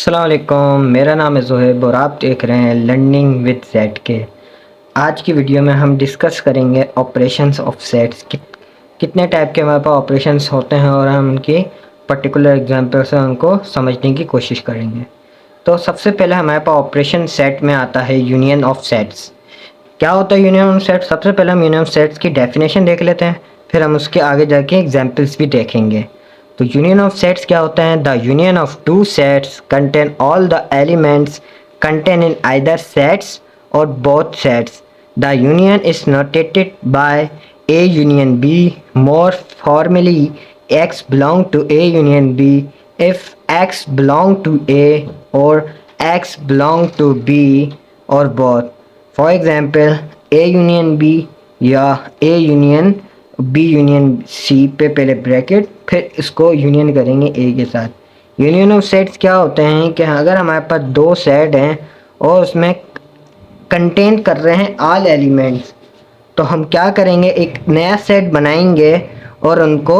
अस्सलाम वालेकुम, मेरा नाम है ज़ुहैब और आप देख रहे हैं लर्निंग विद सेट के। आज की वीडियो में हम डिस्कस करेंगे ऑपरेशंस ऑफ सेट्स। कितने टाइप के हमारे पास ऑपरेशंस होते हैं और हम उनकी पर्टिकुलर एग्जांपल से उनको समझने की कोशिश करेंगे। तो सबसे पहले हमारे पास ऑपरेशन सेट में आता है यूनियन ऑफ सेट्स। क्या होता है यूनियन ऑफ सेट्स? सबसे पहले हम यूनियन ऑफ सेट्स की डेफिनेशन देख लेते हैं, फिर हम उसके आगे जाके एग्जाम्पल्स भी देखेंगे। तो यूनियन ऑफ सेट्स क्या होता है? The union of two sets contain all the elements contain in either sets or both sets. The union is notated by A union B. More formally, X belong to A union B if X belong to A or X belong to B or both. For example, A union B या A union B union C पे पहले bracket फिर इसको union करेंगे A के साथ। Union of sets क्या होते हैं कि अगर हमारे पास दो सेट हैं और उसमें कंटेन कर रहे हैं ऑल एलिमेंट्स, तो हम क्या करेंगे, एक नया सेट बनाएंगे और उनको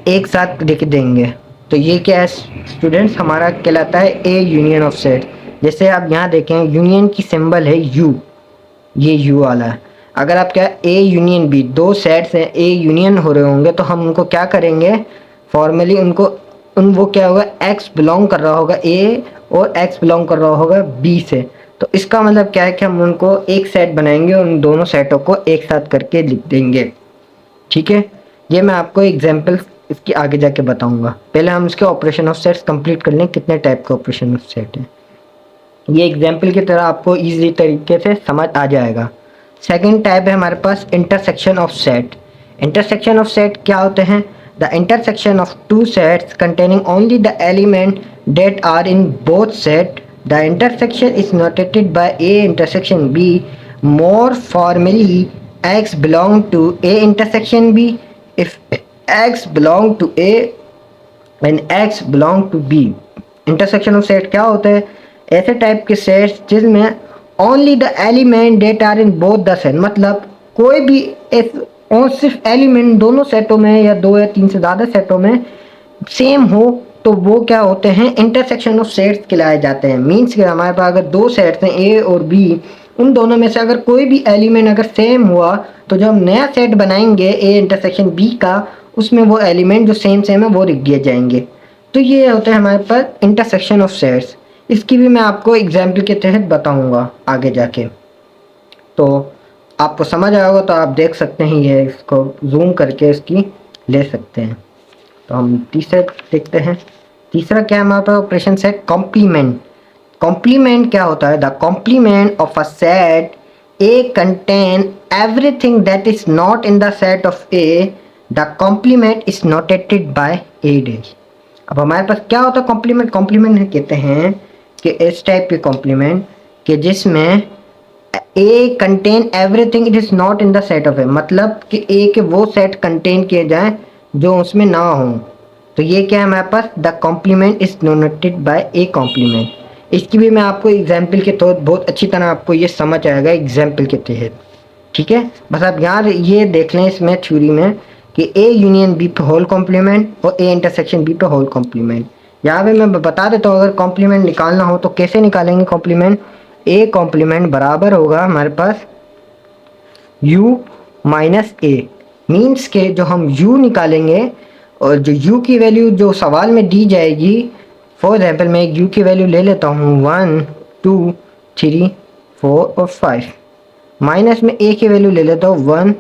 एक साथ लिख देंगे। तो ये क्या है स्टूडेंट्स? हमारा कहलाता है ए यूनियन ऑफ सेट। जैसे आप यहाँ देखें, यूनियन की सिंबल है यू, ये यू वाला है। अगर आप क्या ए यूनियन बी, दो सेट्स हैं, ए यूनियन हो रहे होंगे, तो हम उनको क्या करेंगे फॉर्मली, वो क्या होगा, एक्स बिलोंग कर रहा होगा ए और एक्स बिलोंग कर रहा होगा बी से। तो इसका मतलब क्या है कि हम उनको एक सेट बनाएंगे और उन दोनों सेटों को एक साथ करके लिख देंगे। ठीक है, ये मैं आपको एग्जांपल इसकी आगे जाके बताऊंगा। पहले हम इसके ऑपरेशन ऑफ सेट्स कंप्लीट कर लें, कितने टाइप के ऑपरेशन ऑफ सेट हैं। ये एग्जाम्पल की तरह आपको इजी तरीके से समझ आ जाएगा। सेकेंड टाइप है हमारे पास intersection of set. Intersection of set क्या होते हैं? The intersection of two sets containing only the element that are in both set. The intersection is notated by A intersection B. More formally, X belong to A intersection B if X belong to A and X belong to B. Intersection of set क्या होता है? ऐसे type के sets जिसमें only the element that are in both the set, मतलब कोई भी और सिर्फ एलिमेंट दोनों सेटों में या दो या तीन से ज़्यादा सेटों में सेम हो, तो वो क्या होते हैं, इंटरसेक्शन ऑफ सेट्स कहलाए जाते हैं। मीन्स कि हमारे पास अगर दो सेट्स हैं ए और बी, उन दोनों में से अगर कोई भी एलिमेंट अगर सेम हुआ, तो जब हम नया सेट बनाएंगे ए इंटरसेक्शन बी का, उसमें वो एलिमेंट जो सेम है वो लिख दिए जाएंगे। तो ये होता है हमारे पास इंटरसेक्शन ऑफ सेट्स। इसकी भी मैं आपको एग्जाम्पल के तहत बताऊँगा आगे जाके, तो आपको समझ आया होगा। तो आप देख सकते हैं, ये इसको जूम करके इसकी ले सकते हैं। तो हम तीसरा देखते हैं। तीसरा क्या है हमारे पास ऑपरेशन सेट? कॉम्प्लीमेंट। कॉम्प्लीमेंट क्या होता है? The complement of a set A contain everything that is not in the set of A. The complement is notated by A dash. अब हमारे पास क्या होता है कॉम्प्लीमेंट? कॉम्प्लीमेंट कहते हैं कि इस टाइप के कॉम्प्लीमेंट कि जिसमें A contain everything it is not in the set of A, मतलब कि ए के वो सेट कंटेन किए जाएं जो उसमें ना हो। तो ये क्या है हमारे पास? The complement is noted by A complement. इसकी भी मैं आपको एग्जाम्पल के तौर बहुत अच्छी तरह आपको ये समझ आएगा एग्जाम्पल के तहत। ठीक है, बस आप यहाँ ये देख लें इसमें थ्योरी में कि ए यूनियन बी पे होल कॉम्प्लीमेंट और ए इंटरसेक्शन बी पे होल कॉम्प्लीमेंट। यहाँ पे मैं बता देता हूँ, अगर कॉम्प्लीमेंट निकालना हो तो कैसे निकालेंगे कॉम्प्लीमेंट? ए कॉम्प्लीमेंट बराबर होगा हमारे पास यू माइनस ए। मीन्स के जो हम u निकालेंगे और जो u की वैल्यू जो सवाल में दी जाएगी, फॉर एग्जाम्पल मैं एक u की वैल्यू ले लेता हूँ 1 2 3 4 और 5, माइनस में a की वैल्यू ले लेता हूँ 1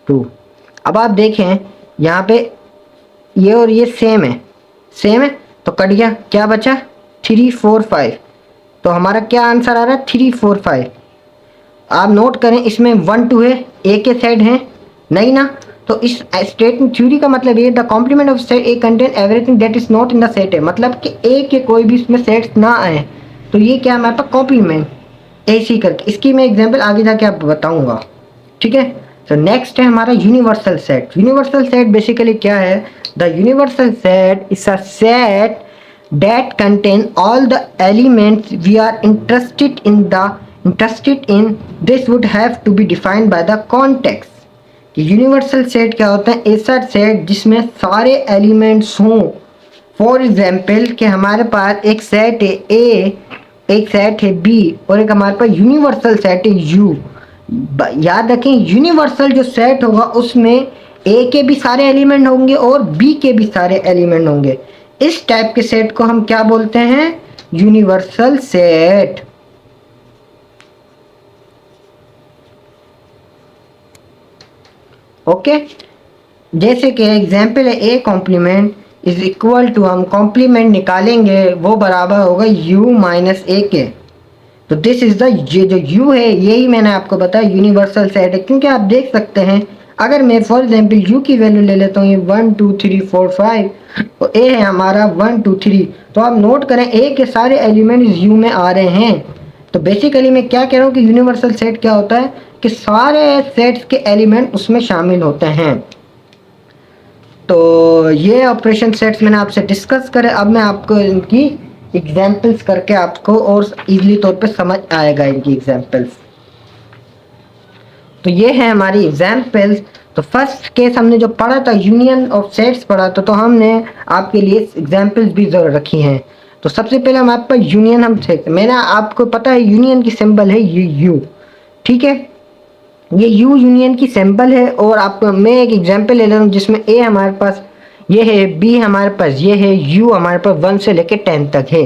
2। अब आप देखें यहाँ पे ये और ये सेम है, तो कट गया, क्या बचा 3 4 5। तो हमारा क्या आंसर आ रहा है 3 4 5। आप नोट करें इसमें 1 2 है, ए के सेट हैं नहीं ना। तो इस स्टेटमेंट थ्योरी का मतलब ये, the complement of set A contain everything that is not in the set है, मतलब कि ए के कोई भी इसमें सेट्स ना आए, तो ये क्या है हमारे पास कॉम्प्लीमेंट ऐसी करके। इसकी मैं एग्जांपल आगे जाके आपको बताऊंगा। ठीक है, तो नेक्स्ट है हमारा universal set. Universal set basically क्या है? The universal set is a set that contain all the elements we are interested in. This would have to be defined by the context. कि यूनिवर्सल सेट क्या होता है? ऐसा set जिसमें सारे elements हों फॉर एग्जाम्पल कि हमारे पास एक सेट है ए, एक सेट है बी और एक हमारे पास यूनिवर्सल सेट है यू। याद रखें यूनिवर्सल जो सेट होगा उसमें ए के भी सारे एलिमेंट होंगे और बी के भी सारे एलिमेंट होंगे। इस टाइप के सेट को हम क्या बोलते हैं? Universal set. ओके, जैसे कि एग्जाम्पल है A complement is equal to, हम कॉम्प्लीमेंट निकालेंगे वो बराबर होगा u माइनस ए के। तो दिस इज द, ये जो u है यही मैंने आपको बताया यूनिवर्सल सेट है, क्योंकि आप देख सकते हैं अगर मैं फॉर एग्जाम्पल u की वैल्यू ले लेता हूँ ये 1 2 3 4 5 तो a है हमारा 1 2 3, तो आप नोट करें a के सारे एलिमेंट u में आ रहे हैं। तो बेसिकली मैं क्या कह रहा हूँ कि यूनिवर्सल सेट क्या होता है कि सारे सेट्स के एलिमेंट उसमें शामिल होते हैं। तो ये ऑपरेशन सेट्स मैंने आपसे डिस्कस करे, अब मैं आपको इनकी एग्जाम्पल्स करके आपको और इजीली तौर पे समझ आएगा इनकी एग्जाम्पल्स। तो ये है हमारी एग्जाम्पल्स। तो फर्स्ट केस हमने जो पढ़ा था यूनियन ऑफ सेट्स पढ़ा था, तो हमने आपके लिए एग्जाम्पल्स भी जरूर रखी हैं। तो सबसे पहले हम आपका यूनियन हम देखते हैं। मैंने आपको पता है यूनियन की सिंबल है यू, ठीक है, ये यू यूनियन की सिंबल है। और आपको मैं एक एग्जांपल ले रहा हूँ जिसमें ए हमारे पास ये है, बी हमारे पास ये है, यू हमारे पास 1 से लेकर 10 तक है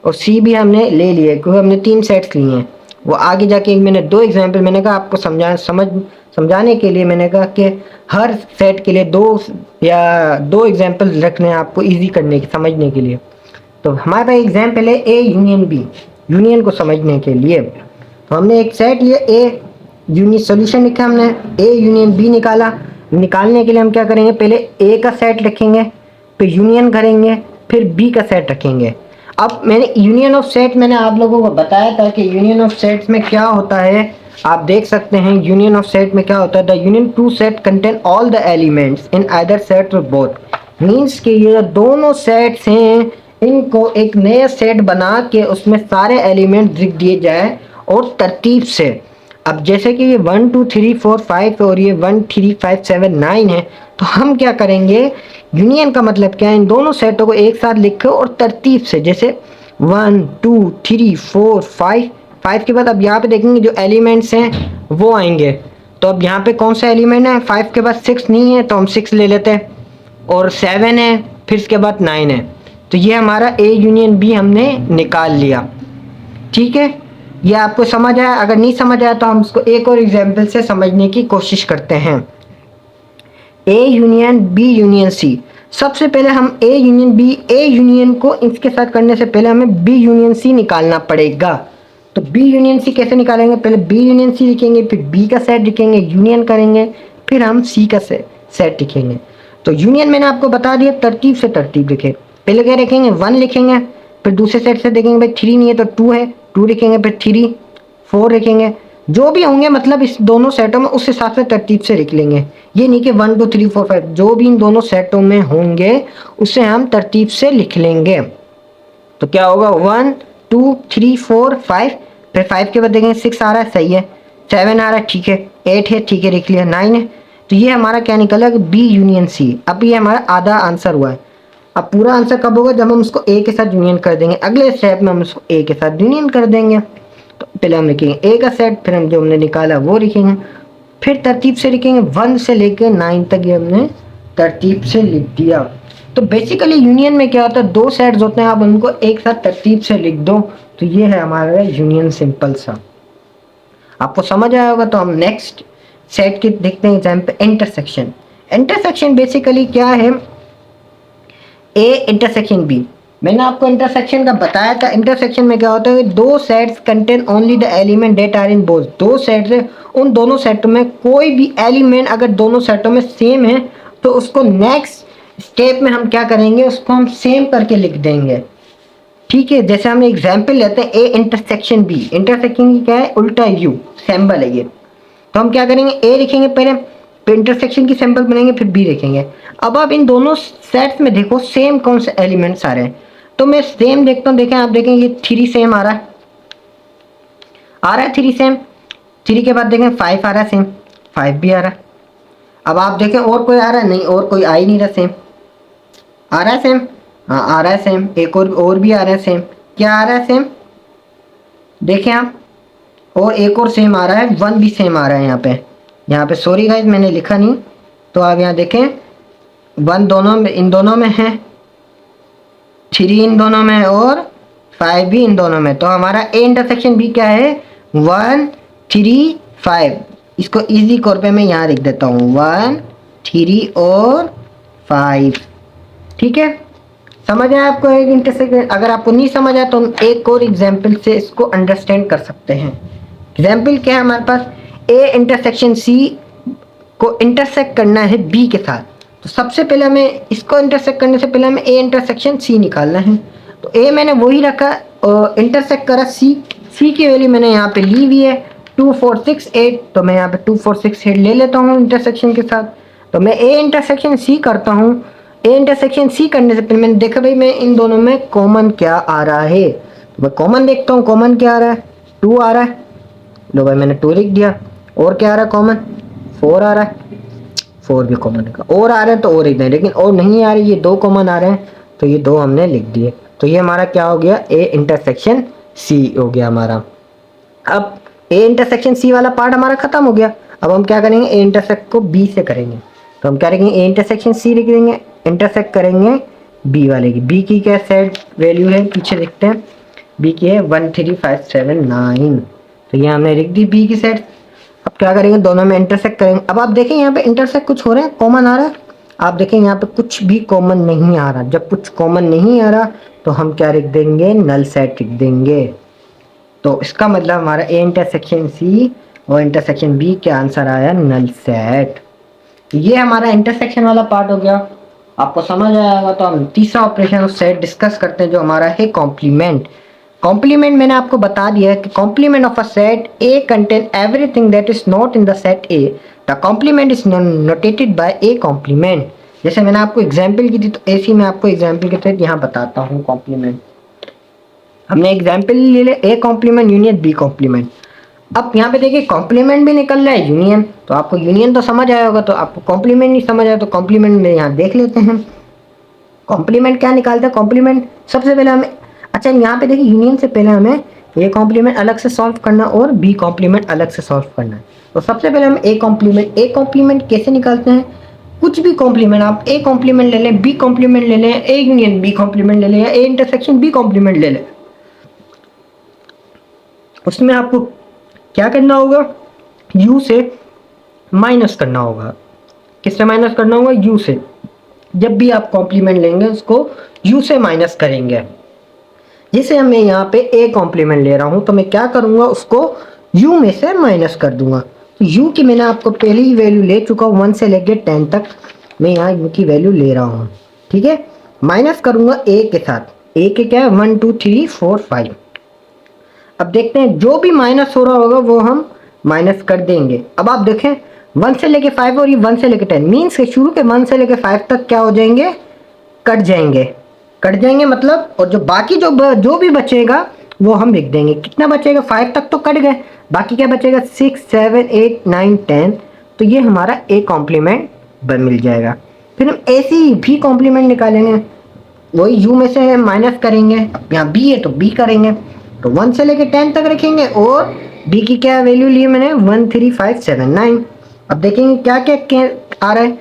और सी भी हमने ले लिया क्योंकि हमने 3 सेट्स लिए हैं। वो आगे जाके मैंने 2 एग्जांपल मैंने कहा आपको समझाने के लिए मैंने कहा कि हर सेट के लिए 2 एग्जाम्पल रखने हैं आपको ईजी करने के समझने के लिए। तो हमारे पास एग्जाम्पल है ए यूनियन बी, यूनियन को समझने के लिए। तो हमने एक सेट लिया ए सोल्यूशन लिखा हमने, ए यूनियन बी निकाला। निकालने के लिए हम क्या करेंगे, पहले ए का सेट रखेंगे, फिर यूनियन करेंगे, फिर बी का सेट रखेंगे। अब मैंने यूनियन ऑफ सेट मैंने आप लोगों को बताया था कि यूनियन ऑफ सेट्स में क्या होता है। आप देख सकते हैं यूनियन ऑफ सेट में क्या होता है, the union two set contain all the elements in either set और बोथ। मीन्स कि ये दोनों सेट्स हैं इनको एक नया सेट बना के उसमें सारे एलिमेंट लिख दिए जाए और तरतीब से। अब जैसे कि ये 1 2 3 4 5 और ये 1 3 5 7 9 है, तो हम क्या करेंगे, यूनियन का मतलब क्या है, इन दोनों सेटों को एक साथ लिखो और तरतीब से, जैसे 1 2 3 4 5 के बाद अब यहाँ पे देखेंगे जो एलिमेंट्स हैं वो आएंगे। तो अब यहाँ पे कौन सा एलिमेंट है, 5 के बाद 6 नहीं है तो हम 6 ले लेते हैं, और 7 है, फिर इसके बाद 9 है। तो ये हमारा ए यूनियन बी हमने निकाल लिया, ठीक है। ये आपको समझ आया? अगर नहीं समझ आया तो हम इसको एक और एग्जाम्पल से समझने की कोशिश करते हैं। A union B union C. सबसे पहले हम ए यूनियन को इसके साथ करने से पहले हमें बी यूनियन सी निकालना पड़ेगा। तो बी यूनियन सी कैसे निकालेंगे, पहले बी यूनियन सी लिखेंगे, फिर बी का सेट लिखेंगे, यूनियन करेंगे, फिर हम सी का सेट लिखेंगे। तो यूनियन मैंने आपको बता दिया, तरतीब से तरतीब लिखे। पहले क्या लिखेंगे, 1 लिखेंगे, फिर दूसरे सेट से देखेंगे भाई 3 नहीं है तो 2 है, 2 लिखेंगे, फिर 3 4 लिखेंगे, जो भी होंगे मतलब इस दोनों सेटों में उस हिसाब से तरतीब से लिख लेंगे। ये नहीं कि 1 2 3 4 5, जो भी इन दोनों सेटों में होंगे उसे हम तरतीब से लिख लेंगे। तो क्या होगा, 1 2 3 4 5, फिर 5 के बाद देखेंगे 6 आ रहा है, सही है, 7 आ रहा है, ठीक है, 8 है, ठीक है, लिख लिया, 9 है। तो ये हमारा क्या निकला, बी यूनियन सी। अब ये हमारा आधा आंसर हुआ है। अब पूरा आंसर कब होगा, जब हम उसको ए के साथ यूनियन कर देंगे। अगले स्टेप में हम उसको ए के साथ यूनियन कर देंगे। तो पहले हम लिखेंगे ए का सेट, फिर हम जो हमने निकाला वो लिखेंगे, फिर तरतीब से लिखेंगे 1 से लेकर 9 तक, ये हमने तरतीब से लिख दिया। तो बेसिकली यूनियन में क्या होता है, 2 सेट्स होते हैं, आप उनको एक साथ तरतीब से लिख दो। तो ये है हमारा यूनियन, सिंपल सा। आपको समझ आया होगा। तो हम नेक्स्ट सेट के देखते हैं एग्जाम्पल, इंटरसेक्शन। इंटरसेक्शन बेसिकली क्या है, ए इंटरसेक्शन बी। मैंने आपको इंटरसेक्शन का बताया था। इंटरसेक्शन में क्या होता है, 2 sets contain only the element that are in both. 2 sets है, उन दोनों सेटों में कोई भी एलिमेंट अगर दोनों सेटों में सेम है तो उसको नेक्स्ट स्टेप में हम क्या करेंगे, उसको हम सेम करके लिख देंगे, ठीक है। जैसे हम एग्जाम्पल लेते हैं ए इंटरसेक्शन बी। इंटरसेक्शन की क्या है, उल्टा यू सिंबल है ये। तो हम क्या करेंगे, ए लिखेंगे पहले, फिर इंटरसेक्शन की सिंबल बनाएंगे, फिर बी लिखेंगे। अब आप इन दोनों सेट्स में देखो सेम कौन से एलिमेंट्स आ रहे हैं। तो मैं सेम देखता हूँ, देखें आप देखें ये 3 सेम आ रहा है 3 सेम। 3 के बाद देखें 5 आ रहा है सेम, 5 भी आ रहा है। अब आप देखें और कोई आ रहा है, नहीं, और कोई आ ही नहीं रहा, सेम आ रहा है सेम। हाँ आ रहा है सेम, एक और भी आ रहा है सेम। क्या आ रहा है सेम, देखें आप, और एक और सेम आ रहा है, 1 भी सेम आ रहा है यहाँ पे सॉरी गाइस मैंने लिखा नहीं, तो आप यहाँ देखें 1 दोनों में, इन दोनों में है, 3 इन दोनों में है और 5 भी इन दोनों में। तो हमारा ए इंटरसेक्शन बी क्या है, 1 3 5। इसको इजी तौर पे मैं यहाँ लिख देता हूँ 1 3 और 5। ठीक है, समझ आया आपको एक इंटरसेक्शन? अगर आपको नहीं समझ आया तो हम एक और एग्जाम्पल से इसको अंडरस्टैंड कर सकते हैं। एग्जाम्पल क्या है हमारे पास, ए इंटरसेक्शन सी को इंटरसेक्ट करना है बी के साथ। तो सबसे पहले हमें इसको इंटरसेक्ट करने से पहले हमें ए इंटरसेक्शन सी निकालना है। तो ए मैंने वही रखा और इंटरसेक्ट करा सी, सी की वैल्यू मैंने यहाँ पे ली हुई है 2 4 6 8। तो मैं यहाँ पे 2 4 6 8 ले लेता हूँ इंटरसेक्शन के साथ। तो मैं ए इंटरसेक्शन सी करता हूँ। ए इंटरसेक्शन सी करने से पहले मैंने देखा भाई मैं इन दोनों में कॉमन क्या आ रहा है। तो मैं कॉमन देखता हूँ, कॉमन क्या आ रहा है, 2 आ रहा है। लो भाई मैंने 2 लिख दिया। और क्या आ रहा है कॉमन, 4 आ रहा है, 4 भी कॉमन है। और आ रहे हैं तो और लिख दें, लेकिन और नहीं आ रही, ये 2 कॉमन आ रहे हैं तो ये 2 हमने लिख दिए। तो ये हमारा क्या हो गया, ए इंटरसेक्शन सी हो गया हमारा। अब ए इंटरसेक्शन सी वाला पार्ट हमारा खत्म हो गया। अब हम क्या करेंगे, ए इंटरसेक्ट को बी से करेंगे। तो हम क्या करेंगे, ए इंटरसेक्शन सी लिख देंगे, इंटरसेक्ट करेंगे बी वाले की। बी की क्या सेट वैल्यू है, पीछे देखते हैं, बी की है 1 3 5 7 9। तो ये हमने लिख दी बी की सेट। अब क्या करेंगे, दोनों में इंटरसेक्ट करेंगे। अब आप देखें यहाँ पे इंटरसेक्ट कुछ हो रहा है, कॉमन आ रहा है। आप देखें यहाँ पे कुछ भी कॉमन नहीं आ रहा। जब कुछ कॉमन नहीं आ रहा तो हम क्या लिख देंगे, नल सेट लिख देंगे। तो इसका मतलब हमारा ए इंटरसेक्शन सी और इंटरसेक्शन बी के आंसर आया नल सेट। ये हमारा इंटरसेक्शन वाला पार्ट हो गया। आपको समझ आया होगा। तो हम तीसरा ऑपरेशन ऑफ सेट डिस्कस करते हैं जो हमारा है कॉम्प्लीमेंट। कॉम्प्लीमेंट मैंने आपको बता दिया है कि complement of a set A contain everything that is not in the set A, the complement is notated by A complement. जैसे मैंने आपको एग्जांपल की थी तो ऐसी मैं आपको एग्जांपल के तहत यहाँ बताता हूँ कॉम्प्लीमेंट। हमने एग्जांपल ले लिया A complement union B complement. अब यहाँ पे देखिए कॉम्प्लीमेंट भी निकल रहा है यूनियन। तो आपको यूनियन तो समझ आया होगा, तो आपको कॉम्प्लीमेंट नहीं समझ आया तो कॉम्प्लीमेंट में यहाँ देख लेते हैं। कॉम्प्लीमेंट क्या निकालते हैं, कॉम्प्लीमेंट सबसे पहले हमें, अच्छा यहाँ पे देखिए यूनियन से पहले हमें ए कॉम्प्लीमेंट अलग से सॉल्व करना और बी कॉम्प्लीमेंट अलग से सॉल्व करना है। तो सबसे पहले हम ए कॉम्प्लीमेंट कैसे निकालते हैं, कुछ भी कॉम्प्लीमेंट आप ए कॉम्प्लीमेंट ले लें, बी कॉम्प्लीमेंट ले लें, ए यूनियन बी कॉम्प्लीमेंट ले लें या ए इंटरसेक्शन बी कॉम्प्लीमेंट ले लें, उसमें आपको क्या करना होगा, यू से माइनस करना होगा। किससे माइनस करना होगा, यू से। जब भी आप कॉम्प्लीमेंट लेंगे उसको यू से माइनस करेंगे। जैसे मैं यहाँ पे ए कॉम्प्लीमेंट ले रहा हूँ तो मैं क्या करूँगा, उसको यू में से माइनस कर दूंगा। तो यू की मैंने आपको पहले ही वैल्यू ले चुका हूँ, 1 से लेके 10 तक मैं यहाँ यू की वैल्यू ले रहा हूँ। ठीक है, माइनस करूँगा ए के साथ। ए के क्या है, 1 2 3 4 5। अब देखते हैं जो भी माइनस हो रहा होगा वो हम माइनस कर देंगे। अब आप देखें 1 से लेके 5 और ये 1 से लेके 10 मीन्स के शुरू के 1 से लेके 5 तक क्या हो जाएंगे, कट जाएंगे। कट जाएंगे मतलब, और जो बाकी जो भी बचेगा वो हम लिख देंगे। कितना बचेगा, 5 तक तो कट गए, बाकी क्या बचेगा 6 7 8 9 10। तो ये हमारा ए कॉम्प्लीमेंट मिल जाएगा। फिर हम ऐसे ही भी कॉम्प्लीमेंट निकालेंगे, वही यू में से माइनस करेंगे। यहाँ बी है तो बी करेंगे, तो 1 से लेके 10 तक रखेंगे और बी की क्या वैल्यू ली मैंने, 1 3 5 7 9। अब देखेंगे क्या क्या आ रहा है,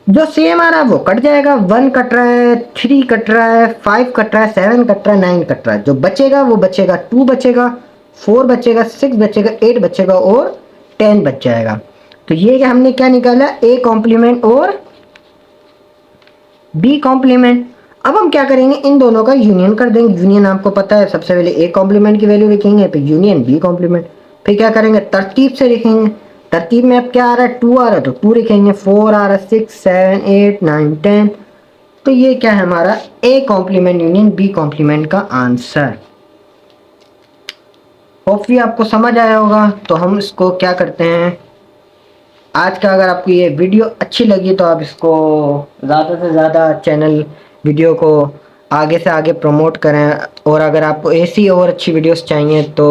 जो सेम आ रहा है वो कट जाएगा। 1 कट रहा है, 3 कट रहा है, 5 कट रहा है, 7 कट रहा है, 9 कट रहा है। जो बचेगा वो बचेगा 2 बचेगा, 4 बचेगा, 6 बचेगा, 8 बचेगा और 10 बच जाएगा। तो ये क्या हमने क्या निकाला, ए कॉम्प्लीमेंट और बी कॉम्प्लीमेंट। अब हम क्या करेंगे, इन दोनों का यूनियन कर देंगे। यूनियन आपको पता है, सबसे पहले ए कॉम्प्लीमेंट की वैल्यू लिखेंगे, फिर यूनियन बी कॉम्प्लीमेंट। फिर क्या करेंगे, तरतीब से लिखेंगे। तरतीब में अब क्या आ रहा है, 2 आ रहा है तो 2 लिखेंगे, 4 आ रहा है, 6 7 8 9 10। तो ये क्या है हमारा A complement union B complement का आंसर। होपफुली आपको समझ आया होगा। तो हम इसको क्या करते हैं, आज का अगर आपको ये वीडियो अच्छी लगी तो आप इसको ज़्यादा से ज़्यादा चैनल वीडियो को आगे से आगे प्रमोट करें। और अगर आपको ऐसी और अच्छी वीडियोस चाहिए तो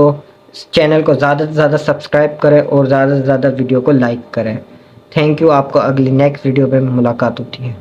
चैनल को ज़्यादा से ज़्यादा सब्सक्राइब करें और ज़्यादा से ज़्यादा वीडियो को लाइक करें। Thank you. आपको अगली नेक्स्ट वीडियो पे मुलाकात होती है।